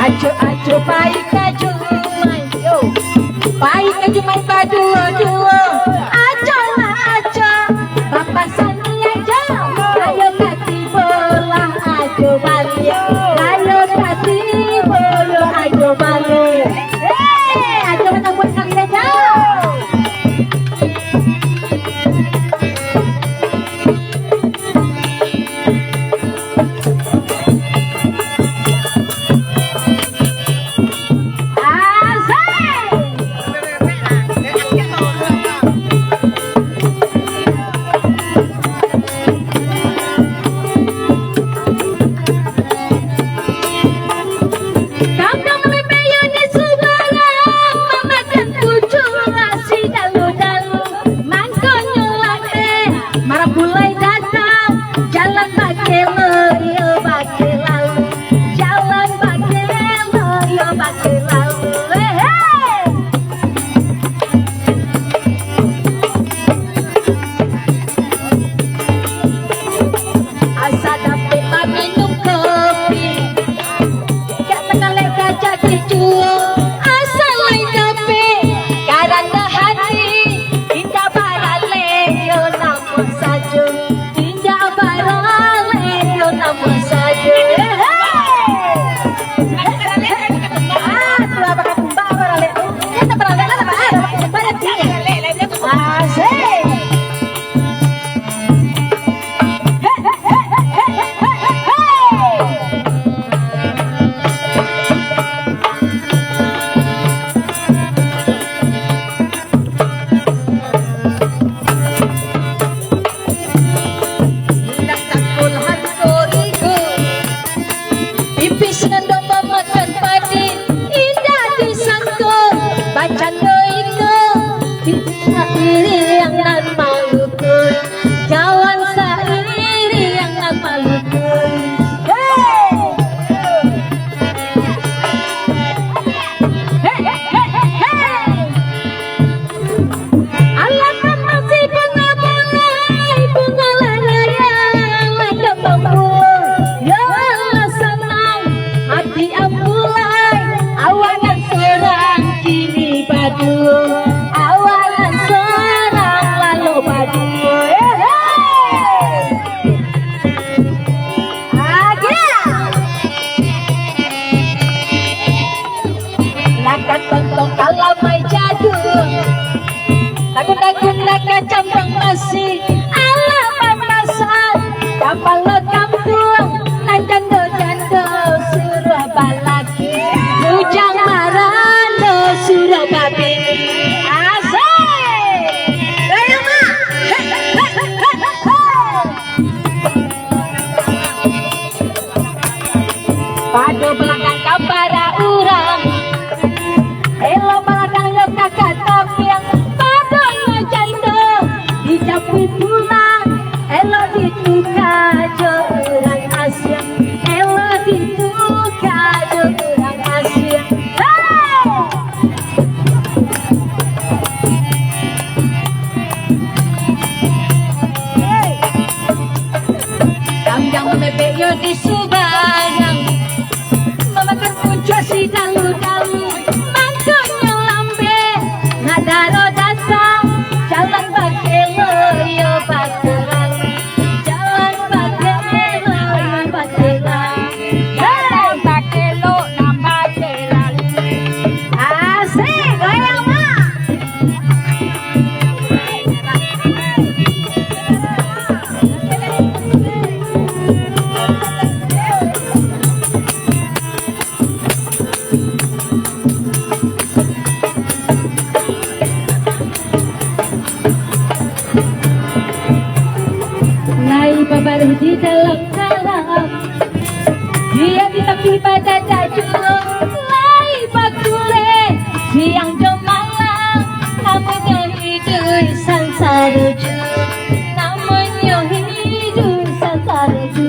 Ajo ajo baik ajo main yo, baik ajo main berdua dua. Ajo lah ajo, bapak sani aja. Ayo kasih bola ajo balik, ayo kasih bola ajo balik. Ajo menang buat kalian aja. Padu belakang kapara urang, elo belakang yo kakak tokyang. Padu ngejantung, dicapi pulang, elo dituka jo urang Asia, elo dituka jo urang Asia. Hey, kambing mepe yo di Subarang. Makan puja si dalu-dalu, mangkanya lambe, ngadaro datang, jalan pakai loyo bakeran, jalan pakai loyo bakeran, jalan pakai lo nambah jalan. Asik, goyang mah. Baru di dalam kalam, dia di tepi pada dajulung, lai bakule, siang malam, namanya hidup sansara ju, namanya hidup sansara ju.